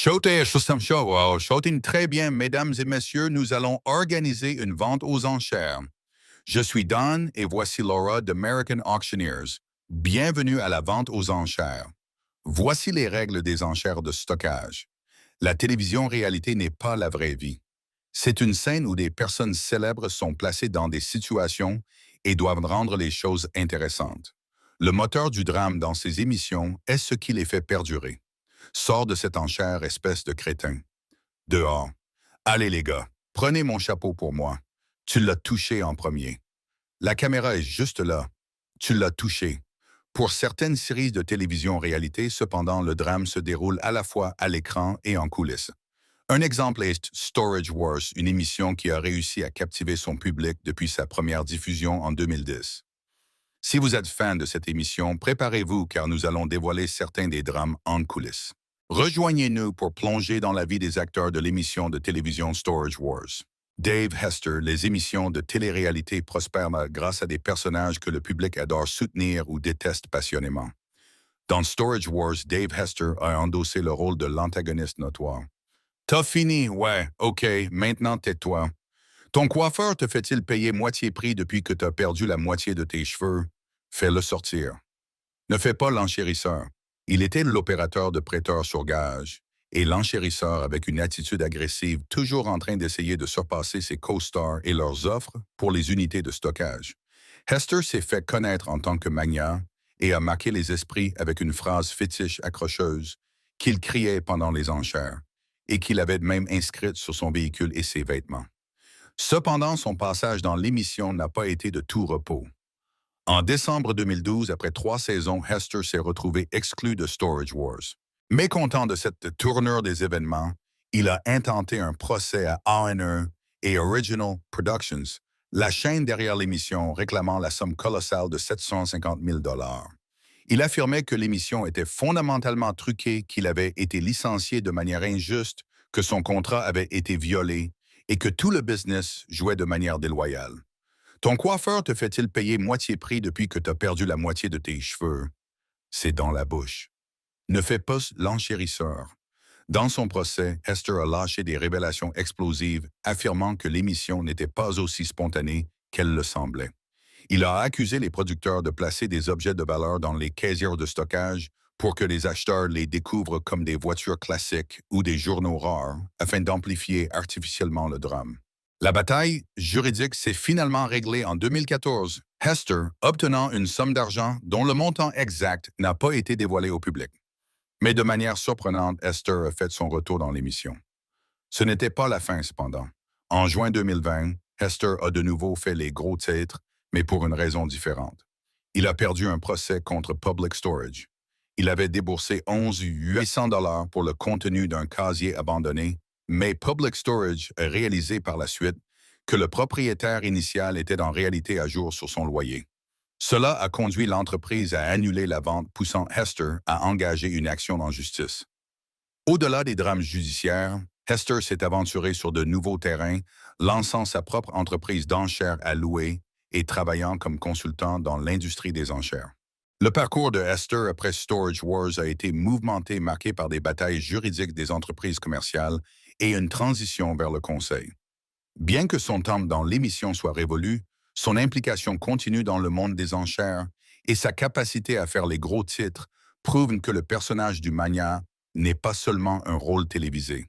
Shooting très bien, mesdames et messieurs, nous allons organiser une vente aux enchères. Je suis Don et voici Laura d'American Auctioneers. Bienvenue à la vente aux enchères. Voici les règles des enchères de stockage. La télévision réalité n'est pas la vraie vie. C'est une scène où des personnes célèbres sont placées dans des situations et doivent rendre les choses intéressantes. Le moteur du drame dans ces émissions est ce qui les fait perdurer. Sors de cette enchère, espèce de crétin. Dehors. Allez les gars, prenez mon chapeau pour moi. Tu l'as touché en premier. La caméra est juste là. Tu l'as touché. Pour certaines séries de télévision réalité, cependant, le drame se déroule à la fois à l'écran et en coulisses. Un exemple est Storage Wars, une émission qui a réussi à captiver son public depuis sa première diffusion en 2010. Si vous êtes fan de cette émission, préparez-vous car nous allons dévoiler certains des drames en coulisses. Rejoignez-nous pour plonger dans la vie des acteurs de l'émission de télévision Storage Wars. Dave Hester, les émissions de télé-réalité prospèrent grâce à des personnages que le public adore soutenir ou déteste passionnément. Dans Storage Wars, Dave Hester a endossé le rôle de l'antagoniste notoire. T'as fini, ouais, ok, maintenant tais-toi. Ton coiffeur te fait-il payer moitié prix depuis que t'as perdu la moitié de tes cheveux? Fais-le sortir. Ne fais pas l'enchérisseur. Il était l'opérateur de prêteur sur gage et l'enchérisseur avec une attitude agressive, toujours en train d'essayer de surpasser ses co-stars et leurs offres pour les unités de stockage. Hester s'est fait connaître en tant que magnat et a marqué les esprits avec une phrase fétiche accrocheuse qu'il criait pendant les enchères et qu'il avait même inscrite sur son véhicule et ses vêtements. Cependant, son passage dans l'émission n'a pas été de tout repos. En décembre 2012, après 3 saisons, Hester s'est retrouvé exclu de Storage Wars. Mécontent de cette tournure des événements, il a intenté un procès à A&E et Original Productions, la chaîne derrière l'émission réclamant la somme colossale de 750 000 $. Il affirmait que l'émission était fondamentalement truquée, qu'il avait été licencié de manière injuste, que son contrat avait été violé et que tout le business jouait de manière déloyale. Ton coiffeur te fait-il payer moitié prix depuis que tu as perdu la moitié de tes cheveux? C'est dans la bouche. Ne fais pas l'enchérisseur. Dans son procès, Hester a lâché des révélations explosives affirmant que l'émission n'était pas aussi spontanée qu'elle le semblait. Il a accusé les producteurs de placer des objets de valeur dans les casiers de stockage pour que les acheteurs les découvrent comme des voitures classiques ou des journaux rares afin d'amplifier artificiellement le drame. La bataille juridique s'est finalement réglée en 2014, Hester obtenant une somme d'argent dont le montant exact n'a pas été dévoilé au public. Mais de manière surprenante, Hester a fait son retour dans l'émission. Ce n'était pas la fin cependant. En juin 2020, Hester a de nouveau fait les gros titres, mais pour une raison différente. Il a perdu un procès contre Public Storage. Il avait déboursé 11 800 $ pour le contenu d'un casier abandonné, mais Public Storage a réalisé par la suite que le propriétaire initial était en réalité à jour sur son loyer. Cela a conduit l'entreprise à annuler la vente, poussant Hester à engager une action en justice. Au-delà des drames judiciaires, Hester s'est aventuré sur de nouveaux terrains, lançant sa propre entreprise d'enchères à louer et travaillant comme consultant dans l'industrie des enchères. Le parcours de Hester après Storage Wars a été mouvementé, marqué par des batailles juridiques des entreprises commerciales et une transition vers le conseil. Bien que son temps dans l'émission soit révolu, son implication continue dans le monde des enchères et sa capacité à faire les gros titres prouvent que le personnage du magnat n'est pas seulement un rôle télévisé.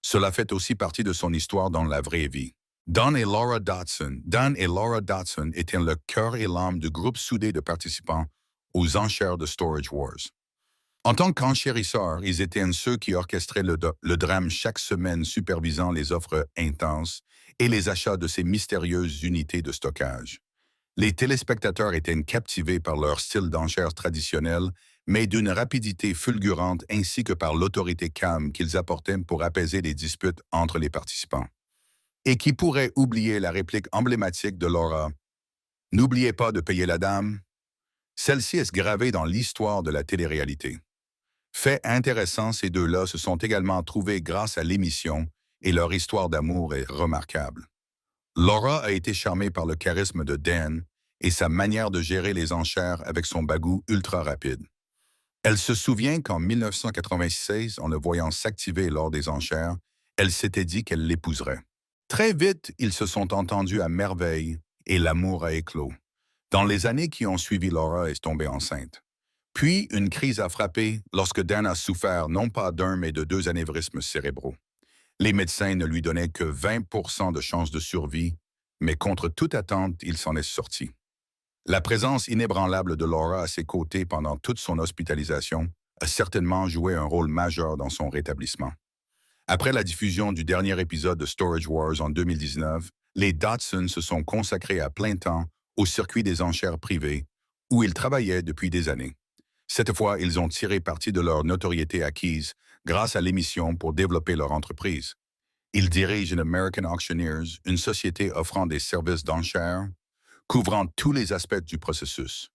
Cela fait aussi partie de son histoire dans la vraie vie. Dan et Laura Dodson étaient le cœur et l'âme du groupe soudé de participants aux enchères de Storage Wars. En tant qu'enchérisseurs, ils étaient ceux qui orchestraient le drame chaque semaine, supervisant les offres intenses et les achats de ces mystérieuses unités de stockage. Les téléspectateurs étaient captivés par leur style d'enchères traditionnel, mais d'une rapidité fulgurante ainsi que par l'autorité calme qu'ils apportaient pour apaiser les disputes entre les participants. Et qui pourrait oublier la réplique emblématique de Laura? « N'oubliez pas de payer la dame ». Celle-ci est gravée dans l'histoire de la télé-réalité. Fait intéressant, ces deux-là se sont également trouvés grâce à l'émission et leur histoire d'amour est remarquable. Laura a été charmée par le charisme de Dan et sa manière de gérer les enchères avec son bagou ultra rapide. Elle se souvient qu'en 1996, en le voyant s'activer lors des enchères, elle s'était dit qu'elle l'épouserait. Très vite, ils se sont entendus à merveille et l'amour a éclos. Dans les années qui ont suivi, Laura est tombée enceinte. Puis, une crise a frappé lorsque Dan a souffert non pas d'un, mais de 2 anévrismes cérébraux. Les médecins ne lui donnaient que 20% de chances de survie, mais contre toute attente, il s'en est sorti. La présence inébranlable de Laura à ses côtés pendant toute son hospitalisation a certainement joué un rôle majeur dans son rétablissement. Après la diffusion du dernier épisode de Storage Wars en 2019, les Dodson se sont consacrés à plein temps au circuit des enchères privées, où ils travaillaient depuis des années. Cette fois, ils ont tiré parti de leur notoriété acquise grâce à l'émission pour développer leur entreprise. Ils dirigent American Auctioneers, une société offrant des services d'enchères, couvrant tous les aspects du processus.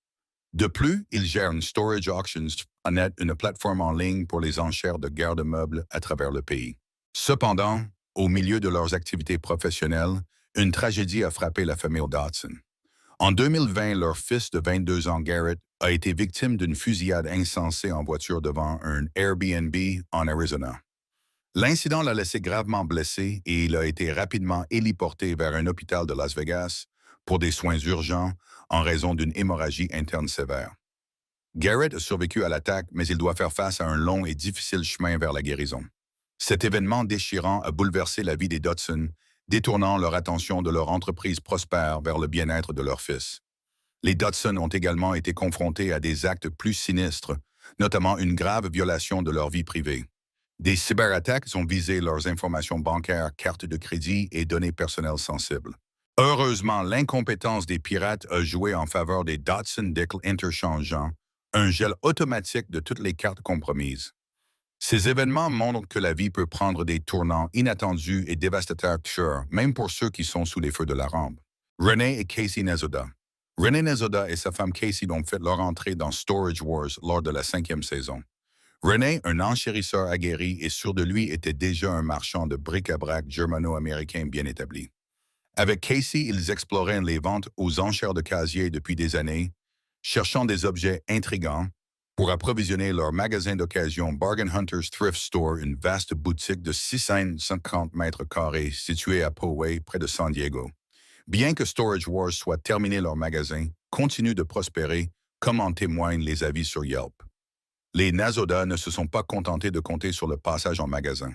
De plus, ils gèrent une Storage Auctions, une plateforme en ligne pour les enchères de garde-meubles à travers le pays. Cependant, au milieu de leurs activités professionnelles, une tragédie a frappé la famille Dodson. En 2020, leur fils de 22 ans, Garrett, a été victime d'une fusillade insensée en voiture devant un Airbnb en Arizona. L'incident l'a laissé gravement blessé et il a été rapidement héliporté vers un hôpital de Las Vegas pour des soins urgents en raison d'une hémorragie interne sévère. Garrett a survécu à l'attaque, mais il doit faire face à un long et difficile chemin vers la guérison. Cet événement déchirant a bouleversé la vie des Dodson, détournant leur attention de leur entreprise prospère vers le bien-être de leur fils. Les Dodson ont également été confrontés à des actes plus sinistres, notamment une grave violation de leur vie privée. Des cyberattaques ont visé leurs informations bancaires, cartes de crédit et données personnelles sensibles. Heureusement, l'incompétence des pirates a joué en faveur des Dodson Dickel interchangeant un gel automatique de toutes les cartes compromises. Ces événements montrent que la vie peut prendre des tournants inattendus et dévastateurs, même pour ceux qui sont sous les feux de la rampe. Renee et Casey Nezoda. Renee Nezoda et sa femme Casey ont fait leur entrée dans Storage Wars lors de la 5e saison. Renee, un enchérisseur aguerri et sûr de lui, était déjà un marchand de bric-à-brac germano-américain bien établi. Avec Casey, ils exploraient les ventes aux enchères de casier depuis des années, cherchant des objets intrigants pour approvisionner leur magasin d'occasion Bargain Hunters Thrift Store, une vaste boutique de 650 mètres carrés située à Poway, près de San Diego. Bien que Storage Wars soit terminé, leur magasin continue de prospérer, comme en témoignent les avis sur Yelp. Les Nazoda ne se sont pas contentés de compter sur le passage en magasin.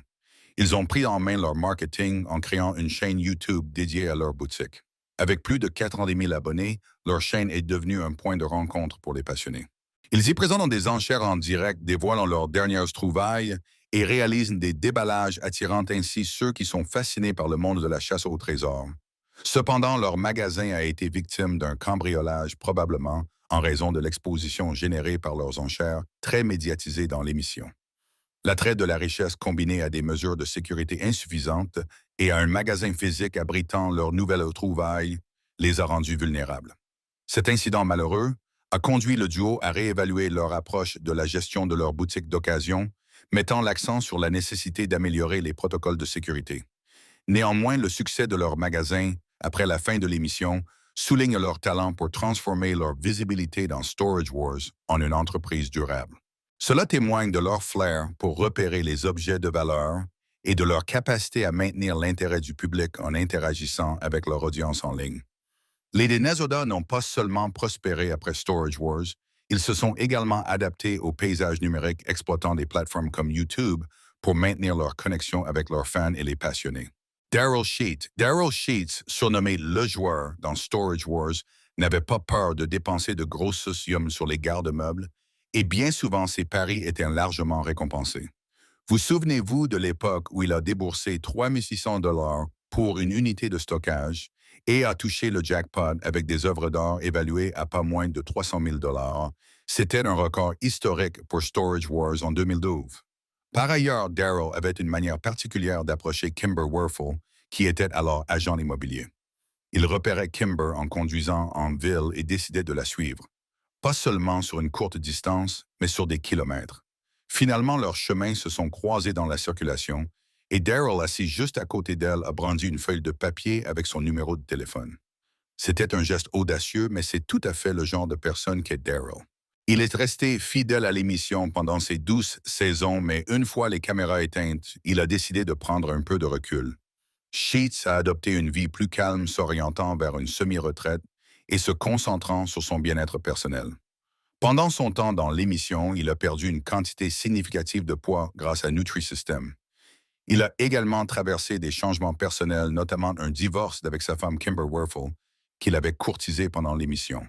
Ils ont pris en main leur marketing en créant une chaîne YouTube dédiée à leur boutique. Avec plus de 90 000 abonnés, leur chaîne est devenue un point de rencontre pour les passionnés. Ils y présentent des enchères en direct, dévoilant leurs dernières trouvailles et réalisent des déballages attirant ainsi ceux qui sont fascinés par le monde de la chasse au trésor. Cependant, leur magasin a été victime d'un cambriolage, probablement en raison de l'exposition générée par leurs enchères, très médiatisées dans l'émission. L'attrait de la richesse combiné à des mesures de sécurité insuffisantes et à un magasin physique abritant leurs nouvelles trouvailles les a rendus vulnérables. Cet incident malheureux a conduit le duo à réévaluer leur approche de la gestion de leur boutique d'occasion, mettant l'accent sur la nécessité d'améliorer les protocoles de sécurité. Néanmoins, le succès de leur magasin, après la fin de l'émission, souligne leur talent pour transformer leur visibilité dans Storage Wars en une entreprise durable. Cela témoigne de leur flair pour repérer les objets de valeur et de leur capacité à maintenir l'intérêt du public en interagissant avec leur audience en ligne. Les Nezoda n'ont pas seulement prospéré après Storage Wars, ils se sont également adaptés au paysage numérique exploitant des plateformes comme YouTube pour maintenir leur connexion avec leurs fans et les passionnés. Daryl Sheets, surnommé le joueur dans Storage Wars, n'avait pas peur de dépenser de grosses sommes sur les garde-meubles et bien souvent ses paris étaient largement récompensés. Vous souvenez-vous de l'époque où il a déboursé 3 600 $ pour une unité de stockage et a touché le jackpot avec des œuvres d'art évaluées à pas moins de 300 000 $? C'était un record historique pour Storage Wars en 2012. Par ailleurs, Daryl avait une manière particulière d'approcher Kimber Werfel, qui était alors agent immobilier. Il repérait Kimber en conduisant en ville et décidait de la suivre. Pas seulement sur une courte distance, mais sur des kilomètres. Finalement, leurs chemins se sont croisés dans la circulation et Daryl, assis juste à côté d'elle, a brandi une feuille de papier avec son numéro de téléphone. C'était un geste audacieux, mais c'est tout à fait le genre de personne qu'est Daryl. Il est resté fidèle à l'émission pendant ses 12 saisons, mais une fois les caméras éteintes, il a décidé de prendre un peu de recul. Sheets a adopté une vie plus calme, s'orientant vers une semi-retraite et se concentrant sur son bien-être personnel. Pendant son temps dans l'émission, il a perdu une quantité significative de poids grâce à Nutrisystem. Il a également traversé des changements personnels, notamment un divorce avec sa femme Kimber Werfel, qu'il avait courtisé pendant l'émission.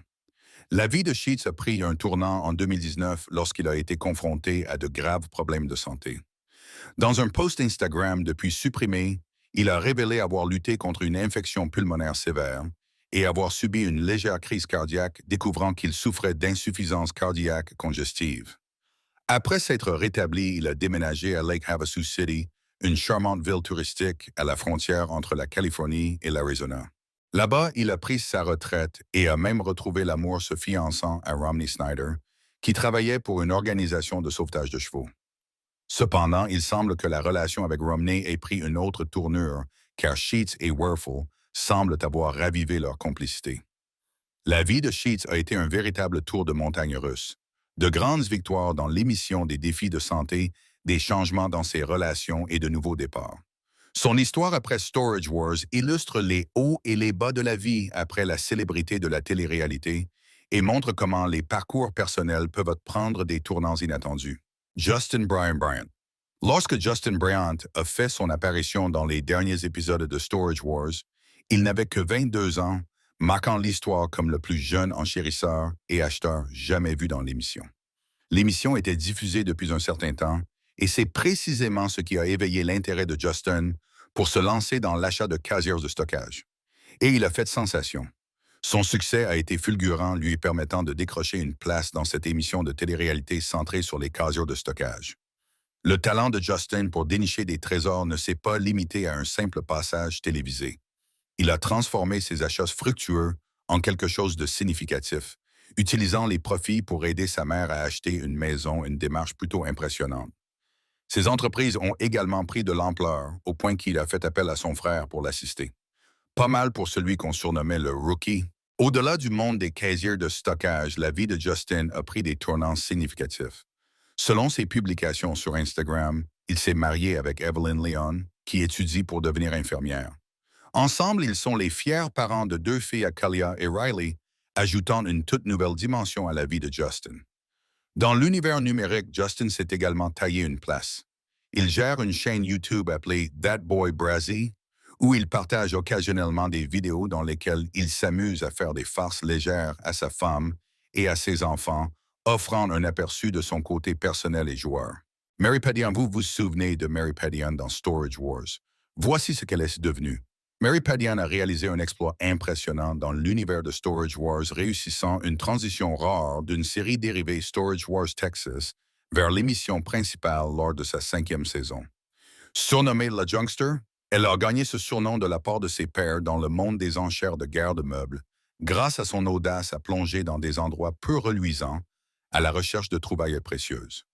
La vie de Sheets a pris un tournant en 2019 lorsqu'il a été confronté à de graves problèmes de santé. Dans un post Instagram depuis supprimé, il a révélé avoir lutté contre une infection pulmonaire sévère et avoir subi une légère crise cardiaque, découvrant qu'il souffrait d'insuffisance cardiaque congestive. Après s'être rétabli, il a déménagé à Lake Havasu City, une charmante ville touristique à la frontière entre la Californie et l'Arizona. Là-bas, il a pris sa retraite et a même retrouvé l'amour se fiançant à Romney Snyder, qui travaillait pour une organisation de sauvetage de chevaux. Cependant, il semble que la relation avec Romney ait pris une autre tournure, car Sheets et Werfel semblent avoir ravivé leur complicité. La vie de Sheets a été un véritable tour de montagne russe. De grandes victoires dans l'émission des défis de santé, des changements dans ses relations et de nouveaux départs. Son histoire après Storage Wars illustre les hauts et les bas de la vie après la célébrité de la télé-réalité et montre comment les parcours personnels peuvent prendre des tournants inattendus. Justin Bryant. Lorsque Justin Bryant a fait son apparition dans les derniers épisodes de Storage Wars, il n'avait que 22 ans, marquant l'histoire comme le plus jeune enchérisseur et acheteur jamais vu dans l'émission. L'émission était diffusée depuis un certain temps, et c'est précisément ce qui a éveillé l'intérêt de Justin pour se lancer dans l'achat de casiers de stockage. Et il a fait sensation. Son succès a été fulgurant, lui permettant de décrocher une place dans cette émission de télé-réalité centrée sur les casiers de stockage. Le talent de Justin pour dénicher des trésors ne s'est pas limité à un simple passage télévisé. Il a transformé ses achats fructueux en quelque chose de significatif, utilisant les profits pour aider sa mère à acheter une maison, une démarche plutôt impressionnante. Ces entreprises ont également pris de l'ampleur, au point qu'il a fait appel à son frère pour l'assister. Pas mal pour celui qu'on surnommait le Rookie. Au-delà du monde des casiers de stockage, la vie de Justin a pris des tournants significatifs. Selon ses publications sur Instagram, il s'est marié avec Evelyn Leon, qui étudie pour devenir infirmière. Ensemble, ils sont les fiers parents de 2 filles, Kalia et Riley, ajoutant une toute nouvelle dimension à la vie de Justin. Dans l'univers numérique, Justin s'est également taillé une place. Il gère une chaîne YouTube appelée That Boy Brazzy, où il partage occasionnellement des vidéos dans lesquelles il s'amuse à faire des farces légères à sa femme et à ses enfants, offrant un aperçu de son côté personnel et joueur. Mary Padian, vous vous souvenez de Mary Padian dans Storage Wars. Voici ce qu'elle est devenue. Mary Padian a réalisé un exploit impressionnant dans l'univers de Storage Wars, réussissant une transition rare d'une série dérivée Storage Wars Texas vers l'émission principale lors de sa 5e saison. Surnommée la Junkster, elle a gagné ce surnom de la part de ses pairs dans le monde des enchères de guerre de meubles, grâce à son audace à plonger dans des endroits peu reluisants à la recherche de trouvailles précieuses.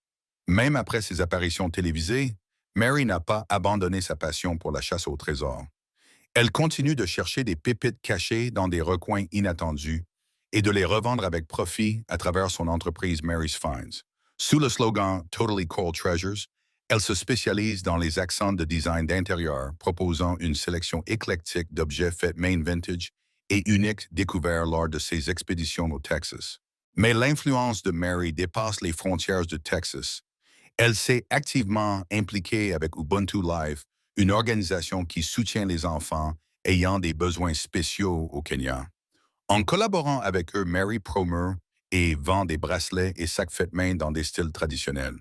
Même après ses apparitions télévisées, Mary n'a pas abandonné sa passion pour la chasse au trésor. Elle continue de chercher des pépites cachées dans des recoins inattendus et de les revendre avec profit à travers son entreprise Mary's Finds. Sous le slogan Totally Cool Treasures, elle se spécialise dans les accents de design d'intérieur, proposant une sélection éclectique d'objets faits main vintage et uniques découverts lors de ses expéditions au Texas. Mais l'influence de Mary dépasse les frontières du Texas. Elle s'est activement impliquée avec Ubuntu Life, une organisation qui soutient les enfants ayant des besoins spéciaux au Kenya. En collaborant avec eux, Mary promeut et vend des bracelets et sacs faits main dans des styles traditionnels.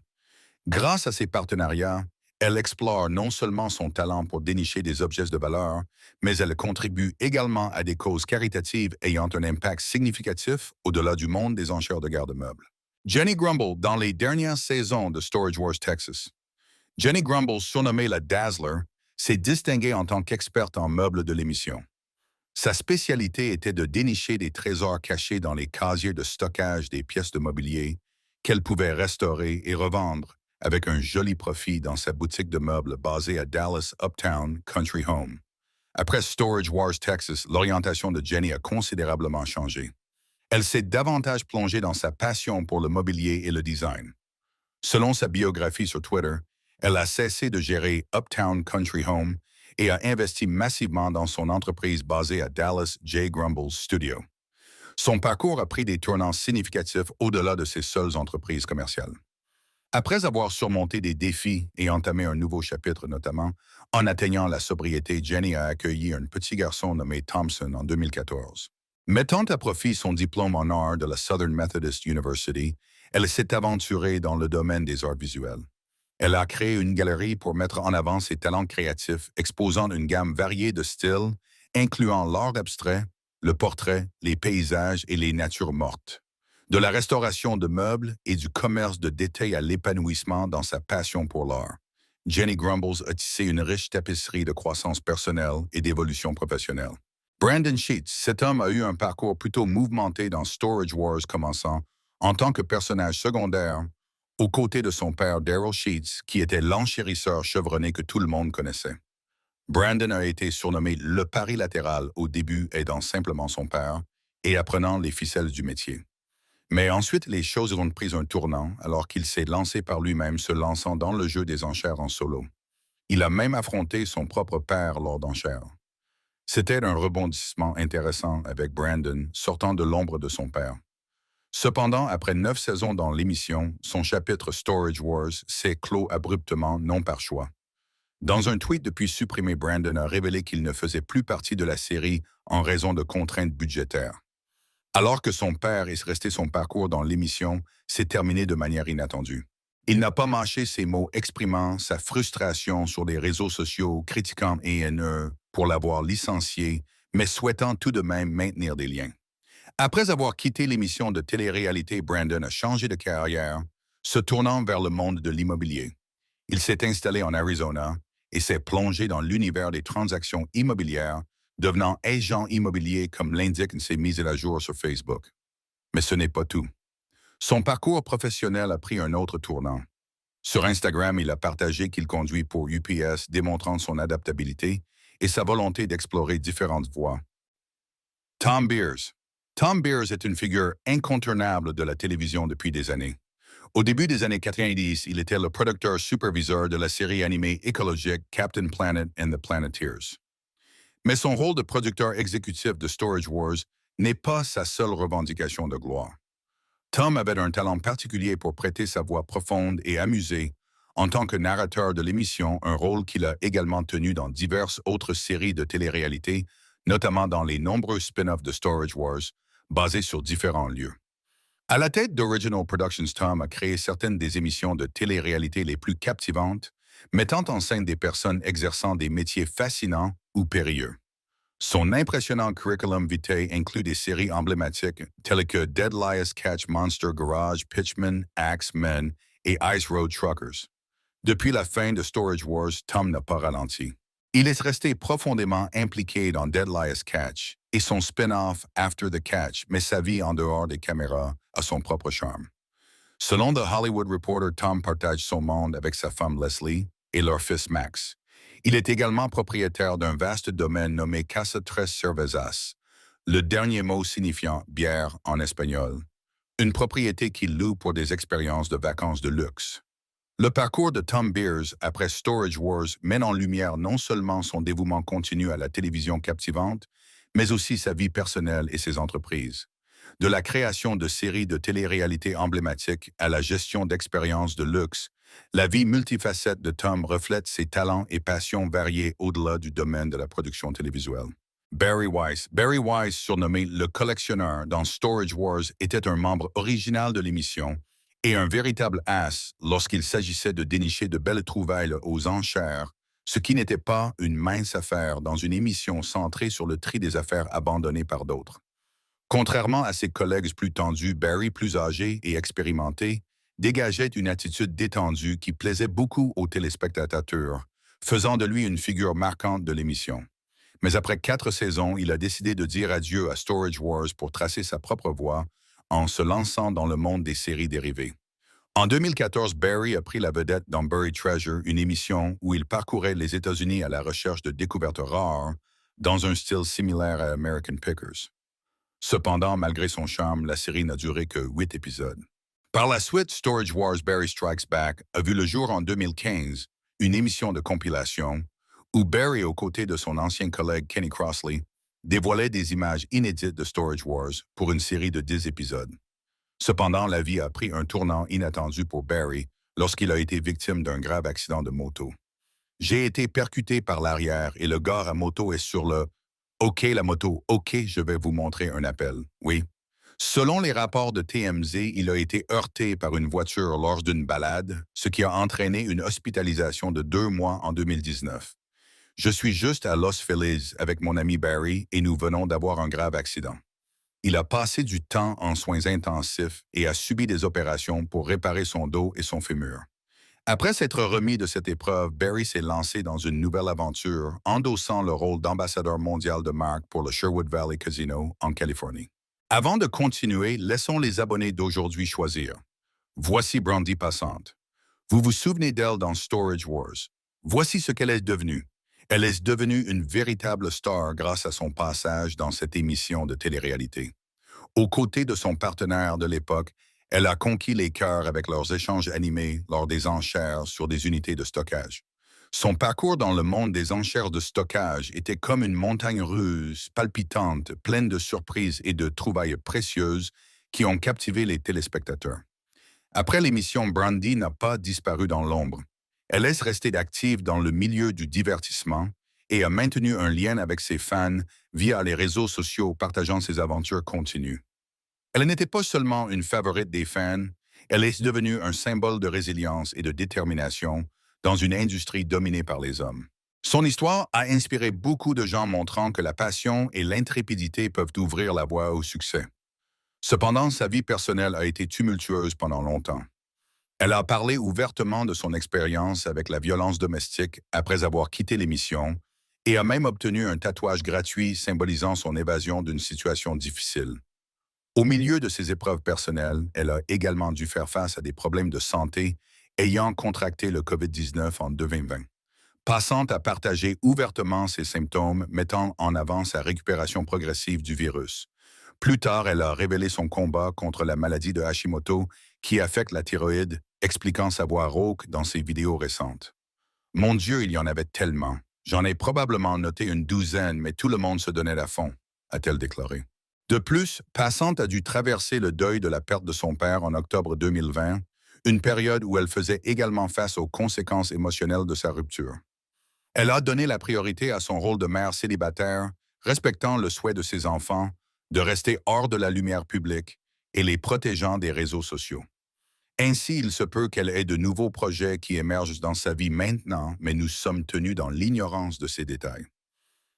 Grâce à ces partenariats, elle explore non seulement son talent pour dénicher des objets de valeur, mais elle contribue également à des causes caritatives ayant un impact significatif au-delà du monde des enchères de garde-meubles. Jenny Grumble dans les dernières saisons de Storage Wars Texas. Jenny Grumble, surnommée la Dazzler, s'est distinguée en tant qu'experte en meubles de l'émission. Sa spécialité était de dénicher des trésors cachés dans les casiers de stockage des pièces de mobilier qu'elle pouvait restaurer et revendre avec un joli profit dans sa boutique de meubles basée à Dallas Uptown Country Home. Après Storage Wars Texas, l'orientation de Jenny a considérablement changé. Elle s'est davantage plongée dans sa passion pour le mobilier et le design. Selon sa biographie sur Twitter, elle a cessé de gérer Uptown Country Home et a investi massivement dans son entreprise basée à Dallas J. Grumbles Studio. Son parcours a pris des tournants significatifs au-delà de ses seules entreprises commerciales. Après avoir surmonté des défis et entamé un nouveau chapitre notamment, en atteignant la sobriété, Jenny a accueilli un petit garçon nommé Thompson en 2014. Mettant à profit son diplôme en art de la Southern Methodist University, elle s'est aventurée dans le domaine des arts visuels. Elle a créé une galerie pour mettre en avant ses talents créatifs, exposant une gamme variée de styles, incluant l'art abstrait, le portrait, les paysages et les natures mortes. De la restauration de meubles et du commerce de détail à l'épanouissement dans sa passion pour l'art. Jenny Grumbles a tissé une riche tapisserie de croissance personnelle et d'évolution professionnelle. Brandon Sheets, cet homme a eu un parcours plutôt mouvementé dans Storage Wars commençant en tant que personnage secondaire aux côtés de son père Daryl Sheets, qui était l'enchérisseur chevronné que tout le monde connaissait. Brandon a été surnommé le pari latéral au début aidant simplement son père et apprenant les ficelles du métier. Mais ensuite, les choses ont pris un tournant alors qu'il s'est lancé par lui-même se lançant dans le jeu des enchères en solo. Il a même affronté son propre père lors d'enchères. C'était un rebondissement intéressant avec Brandon sortant de l'ombre de son père. Cependant, après 9 saisons dans l'émission, son chapitre Storage Wars s'est clos abruptement, non par choix. Dans un tweet depuis supprimé, Brandon a révélé qu'il ne faisait plus partie de la série en raison de contraintes budgétaires. Alors que son père est resté son parcours dans l'émission, s'est terminé de manière inattendue. Il n'a pas mâché ses mots exprimant sa frustration sur les réseaux sociaux, critiquant haineux pour l'avoir licencié, mais souhaitant tout de même maintenir des liens. Après avoir quitté l'émission de télé-réalité, Brandon a changé de carrière, se tournant vers le monde de l'immobilier. Il s'est installé en Arizona et s'est plongé dans l'univers des transactions immobilières, devenant agent immobilier comme l'indiquent ses mises à jour sur Facebook. Mais ce n'est pas tout. Son parcours professionnel a pris un autre tournant. Sur Instagram, il a partagé qu'il conduit pour UPS, démontrant son adaptabilité et sa volonté d'explorer différentes voies. Tom Beers. Tom Beers est une figure incontournable de la télévision depuis des années. Au début des années 90, il était le producteur superviseur de la série animée écologique Captain Planet and the Planeteers. Mais son rôle de producteur exécutif de Storage Wars n'est pas sa seule revendication de gloire. Tom avait un talent particulier pour prêter sa voix profonde et amusée en tant que narrateur de l'émission, un rôle qu'il a également tenu dans diverses autres séries de télé-réalité, notamment dans les nombreux spin-offs de Storage Wars, basés sur différents lieux. À la tête d'Original Productions, Tom a créé certaines des émissions de télé-réalité les plus captivantes, mettant en scène des personnes exerçant des métiers fascinants ou périlleux. Son impressionnant curriculum vitae inclut des séries emblématiques telles que Dead Lias Catch Monster Garage, Pitchman, Axemen et Ice Road Truckers. Depuis la fin de Storage Wars, Tom n'a pas ralenti. Il est resté profondément impliqué dans Dead Lias Catch et son spin-off After the Catch, mais sa vie en dehors des caméras a son propre charme. Selon The Hollywood Reporter, Tom partage son monde avec sa femme Leslie et leur fils Max. Il est également propriétaire d'un vaste domaine nommé Casa Tres Cervezas, le dernier mot signifiant bière en espagnol, une propriété qu'il loue pour des expériences de vacances de luxe. Le parcours de Tom Beers après Storage Wars mène en lumière non seulement son dévouement continu à la télévision captivante, mais aussi sa vie personnelle et ses entreprises. De la création de séries de télé-réalité emblématiques à la gestion d'expériences de luxe, la vie multifacette de Tom reflète ses talents et passions variés au-delà du domaine de la production télévisuelle. Barry Weiss, surnommé le collectionneur dans Storage Wars, était un membre original de l'émission et un véritable as lorsqu'il s'agissait de dénicher de belles trouvailles aux enchères, ce qui n'était pas une mince affaire dans une émission centrée sur le tri des affaires abandonnées par d'autres. Contrairement à ses collègues plus tendus, Barry, plus âgé et expérimenté, dégageait une attitude détendue qui plaisait beaucoup aux téléspectateurs, faisant de lui une figure marquante de l'émission. Mais après 4 saisons, il a décidé de dire adieu à Storage Wars pour tracer sa propre voie en se lançant dans le monde des séries dérivées. En 2014, Barry a pris la vedette dans Buried Treasure, une émission où il parcourait les États-Unis à la recherche de découvertes rares dans un style similaire à American Pickers. Cependant, malgré son charme, la série n'a duré que 8 épisodes. Par la suite, Storage Wars Barry Strikes Back a vu le jour en 2015, une émission de compilation, où Barry, aux côtés de son ancien collègue Kenny Crossley, dévoilait des images inédites de Storage Wars pour une série de 10 épisodes. Cependant, la vie a pris un tournant inattendu pour Barry lorsqu'il a été victime d'un grave accident de moto. J'ai été percuté par l'arrière et le gars à moto est sur le OK, la moto, OK, je vais vous montrer un appel. Oui. Selon les rapports de TMZ, il a été heurté par une voiture lors d'une balade, ce qui a entraîné une hospitalisation de 2 mois en 2019. Je suis juste à Los Feliz avec mon ami Barry et nous venons d'avoir un grave accident. Il a passé du temps en soins intensifs et a subi des opérations pour réparer son dos et son fémur. Après s'être remis de cette épreuve, Barry s'est lancé dans une nouvelle aventure, endossant le rôle d'ambassadeur mondial de marque pour le Sherwood Valley Casino en Californie. Avant de continuer, laissons les abonnés d'aujourd'hui choisir. Voici Brandy Passante. Vous vous souvenez d'elle dans Storage Wars. Voici ce qu'elle est devenue. Elle est devenue une véritable star grâce à son passage dans cette émission de télé-réalité. Aux côtés de son partenaire de l'époque, elle a conquis les cœurs avec leurs échanges animés lors des enchères sur des unités de stockage. Son parcours dans le monde des enchères de stockage était comme une montagne russe, palpitante, pleine de surprises et de trouvailles précieuses qui ont captivé les téléspectateurs. Après l'émission, Brandy n'a pas disparu dans l'ombre. Elle est restée active dans le milieu du divertissement et a maintenu un lien avec ses fans via les réseaux sociaux partageant ses aventures continues. Elle n'était pas seulement une favorite des fans, elle est devenue un symbole de résilience et de détermination dans une industrie dominée par les hommes. Son histoire a inspiré beaucoup de gens montrant que la passion et l'intrépidité peuvent ouvrir la voie au succès. Cependant, sa vie personnelle a été tumultueuse pendant longtemps. Elle a parlé ouvertement de son expérience avec la violence domestique après avoir quitté l'émission et a même obtenu un tatouage gratuit symbolisant son évasion d'une situation difficile. Au milieu de ses épreuves personnelles, elle a également dû faire face à des problèmes de santé ayant contracté le COVID-19 en 2020. Passant à partager ouvertement ses symptômes, mettant en avant sa récupération progressive du virus. Plus tard, elle a révélé son combat contre la maladie de Hashimoto qui affecte la thyroïde, expliquant sa voix rauque dans ses vidéos récentes. « Mon Dieu, il y en avait tellement. J'en ai probablement noté une douzaine, mais tout le monde se donnait à fond », a-t-elle déclaré. De plus, Passante a dû traverser le deuil de la perte de son père en octobre 2020, une période où elle faisait également face aux conséquences émotionnelles de sa rupture. Elle a donné la priorité à son rôle de mère célibataire, respectant le souhait de ses enfants de rester hors de la lumière publique et les protégeant des réseaux sociaux. Ainsi, il se peut qu'elle ait de nouveaux projets qui émergent dans sa vie maintenant, mais nous sommes tenus dans l'ignorance de ces détails.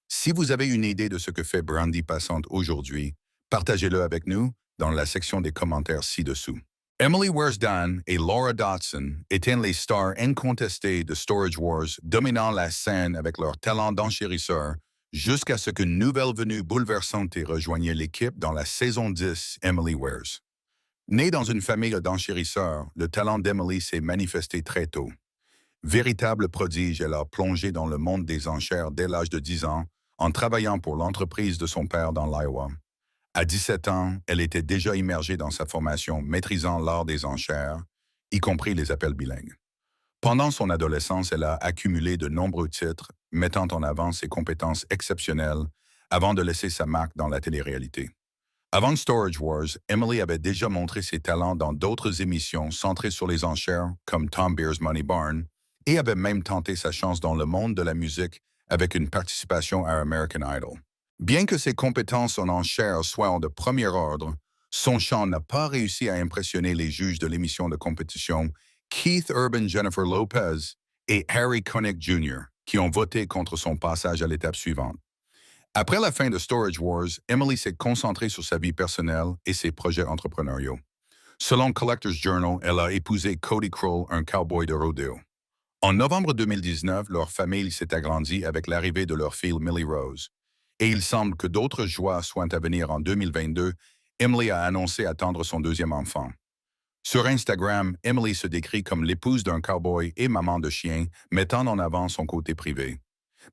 Si vous avez une idée de ce que fait Brandy Passante aujourd'hui, partagez-le avec nous dans la section des commentaires ci-dessous. Emily Wersdan et Laura Dodson étaient les stars incontestées de Storage Wars, dominant la scène avec leur talent d'enchérisseur, jusqu'à ce qu'une nouvelle venue bouleversante rejoigne l'équipe dans la saison 10, Emily Wears. Née dans une famille d'enchérisseurs, le talent d'Emily s'est manifesté très tôt. Véritable prodige, elle a plongé dans le monde des enchères dès l'âge de 10 ans, en travaillant pour l'entreprise de son père dans l'Iowa. À 17 ans, elle était déjà immergée dans sa formation, maîtrisant l'art des enchères, y compris les appels bilingues. Pendant son adolescence, elle a accumulé de nombreux titres, mettant en avant ses compétences exceptionnelles avant de laisser sa marque dans la télé-réalité. Avant Storage Wars, Emily avait déjà montré ses talents dans d'autres émissions centrées sur les enchères, comme Tom Beer's Money Barn, et avait même tenté sa chance dans le monde de la musique avec une participation à American Idol. Bien que ses compétences en enchères soient de premier ordre, son chant n'a pas réussi à impressionner les juges de l'émission de compétition Keith Urban Jennifer Lopez et Harry Connick Jr., qui ont voté contre son passage à l'étape suivante. Après la fin de Storage Wars, Emily s'est concentrée sur sa vie personnelle et ses projets entrepreneuriaux. Selon Collector's Journal, elle a épousé Cody Kroll, un cowboy de rodeo. En novembre 2019, leur famille s'est agrandie avec l'arrivée de leur fille Millie Rose. Et il semble que d'autres joies soient à venir en 2022. Emily a annoncé attendre son deuxième enfant. Sur Instagram, Emily se décrit comme l'épouse d'un cowboy et maman de chien, mettant en avant son côté privé.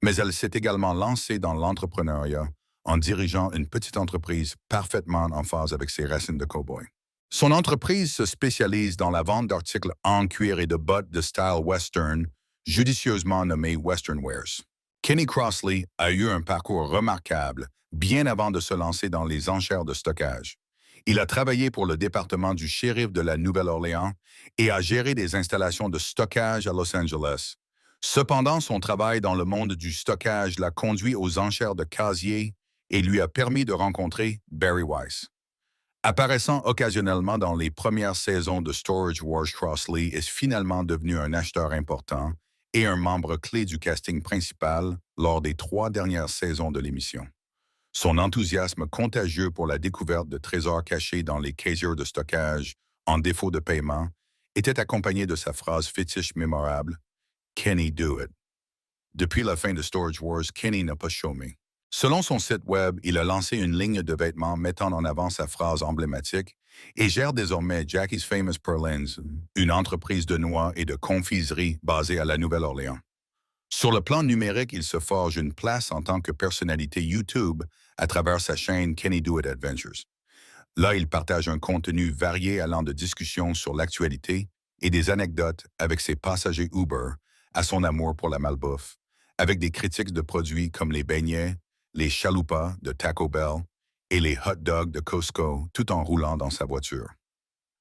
Mais elle s'est également lancée dans l'entrepreneuriat en dirigeant une petite entreprise parfaitement en phase avec ses racines de cow-boy. Son entreprise se spécialise dans la vente d'articles en cuir et de bottes de style western, judicieusement nommés Western Wears. Kenny Crossley a eu un parcours remarquable bien avant de se lancer dans les enchères de stockage. Il a travaillé pour le département du shérif de la Nouvelle-Orléans et a géré des installations de stockage à Los Angeles. Cependant, son travail dans le monde du stockage l'a conduit aux enchères de casier et lui a permis de rencontrer Barry Weiss. Apparaissant occasionnellement dans les premières saisons de Storage Wars, Crossley est finalement devenu un acheteur important et un membre clé du casting principal lors des 3 dernières saisons de l'émission. Son enthousiasme contagieux pour la découverte de trésors cachés dans les casiers de stockage en défaut de paiement était accompagné de sa phrase fétiche mémorable « Kenny do it ». Depuis la fin de Storage Wars, Kenny n'a pas chômé. Selon son site web, il a lancé une ligne de vêtements mettant en avant sa phrase emblématique et gère désormais Jackie's Famous Purlins, une entreprise de noix et de confiserie basée à la Nouvelle-Orléans. Sur le plan numérique, il se forge une place en tant que personnalité YouTube à travers sa chaîne Kenny Do It Adventures. Là, il partage un contenu varié allant de discussions sur l'actualité et des anecdotes avec ses passagers Uber à son amour pour la malbouffe, avec des critiques de produits comme les beignets, les chalupas de Taco Bell et les hot dogs de Costco, tout en roulant dans sa voiture.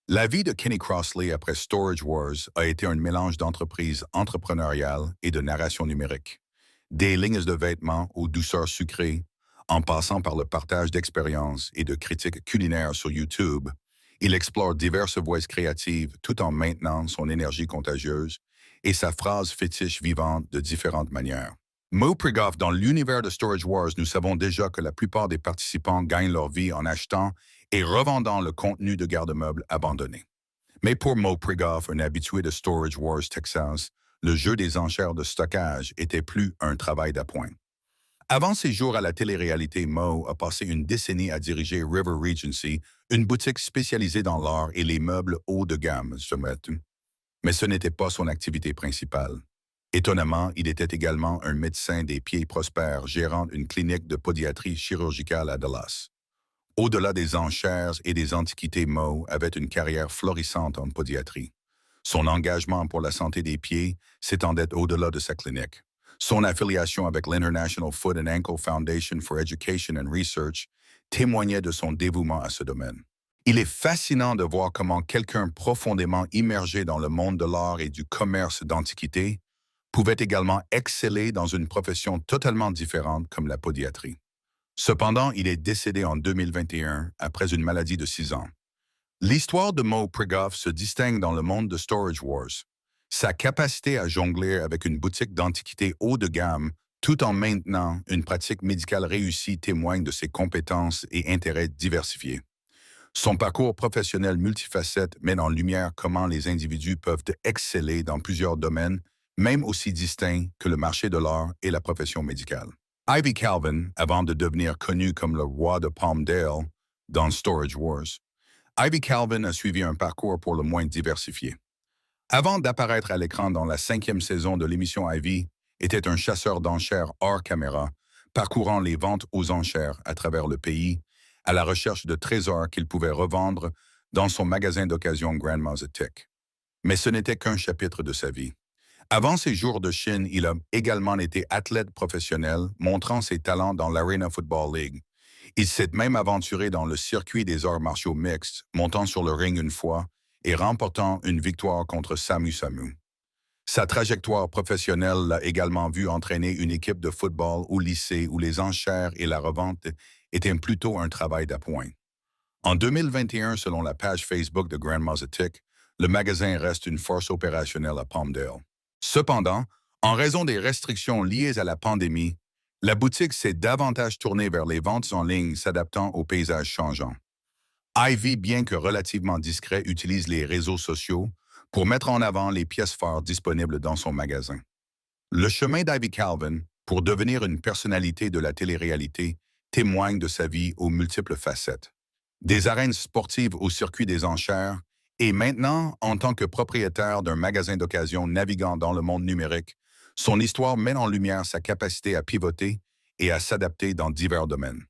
La vie de Kenny Crossley après Storage Wars a été un mélange d'entreprise entrepreneuriale et de narration numérique. Des lignes de vêtements aux douceurs sucrées, en passant par le partage d'expériences et de critiques culinaires sur YouTube, il explore diverses voies créatives tout en maintenant son énergie contagieuse et sa phrase fétiche vivante de différentes manières. Mo Prigoff, dans l'univers de Storage Wars, nous savons déjà que la plupart des participants gagnent leur vie en achetant et revendant le contenu de garde-meubles abandonnés. Mais pour Mo Prigoff, un habitué de Storage Wars Texas, le jeu des enchères de stockage était plus un travail d'appoint. Avant ses jours à la télé-réalité, Mo a passé une décennie à diriger River Regency, une boutique spécialisée dans l'art et les meubles haut de gamme, mais ce n'était pas son activité principale. Étonnamment, il était également un médecin des pieds prospères gérant une clinique de pédiatrie chirurgicale à Dallas. Au-delà des enchères et des antiquités, Mo avait une carrière florissante en pédiatrie. Son engagement pour la santé des pieds s'étendait au-delà de sa clinique. Son affiliation avec l'International Foot and Ankle Foundation for Education and Research témoignait de son dévouement à ce domaine. Il est fascinant de voir comment quelqu'un profondément immergé dans le monde de l'art et du commerce d'antiquités pouvait également exceller dans une profession totalement différente comme la pédiatrie. Cependant, il est décédé en 2021 après une maladie de 6 ans. L'histoire de Mo Prigoff se distingue dans le monde de Storage Wars. Sa capacité à jongler avec une boutique d'antiquités haut de gamme tout en maintenant une pratique médicale réussie témoigne de ses compétences et intérêts diversifiés. Son parcours professionnel multifacette met en lumière comment les individus peuvent exceller dans plusieurs domaines, même aussi distincts que le marché de l'art et la profession médicale. Ivy Calvin, avant de devenir connu comme le roi de Palmdale dans Storage Wars, Ivy Calvin a suivi un parcours pour le moins diversifié. Avant d'apparaître à l'écran dans la 5e saison de l'émission, Ivy était un chasseur d'enchères hors caméra, parcourant les ventes aux enchères à travers le pays, à la recherche de trésors qu'il pouvait revendre dans son magasin d'occasion Grandma's Attic. Mais ce n'était qu'un chapitre de sa vie. Avant ses jours de Chine, il a également été athlète professionnel, montrant ses talents dans l'Arena Football League. Il s'est même aventuré dans le circuit des arts martiaux mixtes, montant sur le ring une fois et remportant une victoire contre Samu Samu. Sa trajectoire professionnelle l'a également vu entraîner une équipe de football au lycée où les enchères et la revente étaient plutôt un travail d'appoint. En 2021, selon la page Facebook de Grandma's Attic, le magasin reste une force opérationnelle à Palmdale. Cependant, en raison des restrictions liées à la pandémie, la boutique s'est davantage tournée vers les ventes en ligne s'adaptant au paysage changeant. Ivy, bien que relativement discret, utilise les réseaux sociaux pour mettre en avant les pièces phares disponibles dans son magasin. Le chemin d'Ivy Calvin pour devenir une personnalité de la télé-réalité témoigne de sa vie aux multiples facettes. Des arènes sportives au circuit des enchères, et maintenant, en tant que propriétaire d'un magasin d'occasion naviguant dans le monde numérique, son histoire met en lumière sa capacité à pivoter et à s'adapter dans divers domaines.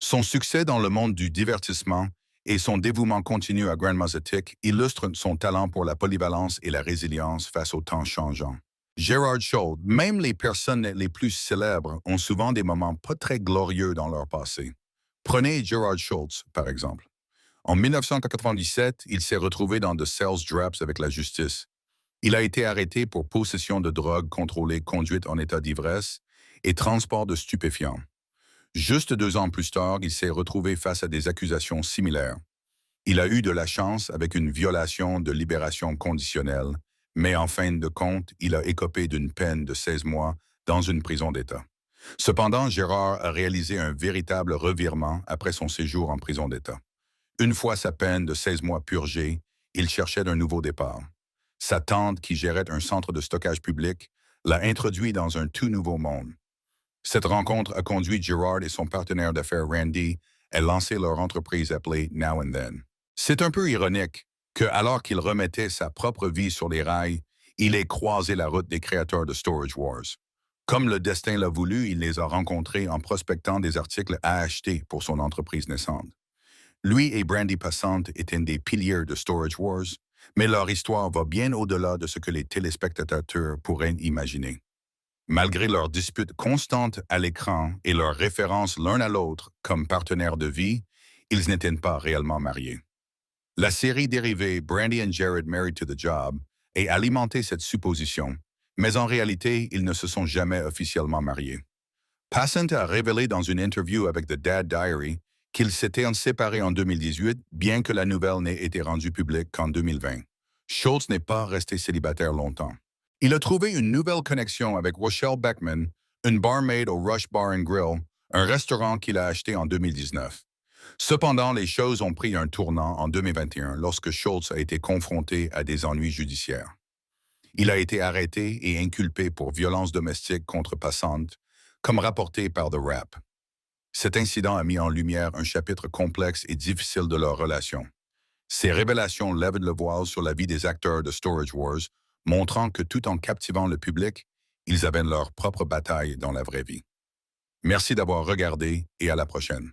Son succès dans le monde du divertissement et son dévouement continu à Grandma's Attic illustrent son talent pour la polyvalence et la résilience face aux temps changeants. Gerard Schultz, même les personnes les plus célèbres ont souvent des moments pas très glorieux dans leur passé. Prenez Gerard Schultz, par exemple. En 1997, il s'est retrouvé dans de sales draps avec la justice. Il a été arrêté pour possession de drogue contrôlée, conduite en état d'ivresse et transport de stupéfiants. Juste 2 ans plus tard, il s'est retrouvé face à des accusations similaires. Il a eu de la chance avec une violation de libération conditionnelle, mais en fin de compte, il a écopé d'une peine de 16 mois dans une prison d'État. Cependant, Gérard a réalisé un véritable revirement après son séjour en prison d'État. Une fois sa peine de 16 mois purgée, il cherchait un nouveau départ. Sa tante, qui gérait un centre de stockage public, l'a introduit dans un tout nouveau monde. Cette rencontre a conduit Gerard et son partenaire d'affaires Randy à lancer leur entreprise appelée Now and Then. C'est un peu ironique que, alors qu'il remettait sa propre vie sur les rails, il ait croisé la route des créateurs de Storage Wars. Comme le destin l'a voulu, il les a rencontrés en prospectant des articles à acheter pour son entreprise naissante. Lui et Brandy Passant étaient des piliers de Storage Wars, mais leur histoire va bien au-delà de ce que les téléspectateurs pourraient imaginer. Malgré leurs disputes constantes à l'écran et leurs références l'un à l'autre comme partenaires de vie, ils n'étaient pas réellement mariés. La série dérivée Brandy and Jared Married to the Job a alimenté cette supposition, mais en réalité, ils ne se sont jamais officiellement mariés. Passant a révélé dans une interview avec The Dad Diary qu'ils s'étaient séparés en 2018, bien que la nouvelle n'ait été rendue publique qu'en 2020. Schultz n'est pas resté célibataire longtemps. Il a trouvé une nouvelle connexion avec Rochelle Beckman, une barmaid au Rush Bar and Grill, un restaurant qu'il a acheté en 2019. Cependant, les choses ont pris un tournant en 2021 lorsque Schultz a été confronté à des ennuis judiciaires. Il a été arrêté et inculpé pour violence domestique contre passante, comme rapporté par The Wrap. Cet incident a mis en lumière un chapitre complexe et difficile de leur relation. Ces révélations lèvent le voile sur la vie des acteurs de Storage Wars, montrant que tout en captivant le public, ils avaient leur propre bataille dans la vraie vie. Merci d'avoir regardé et à la prochaine.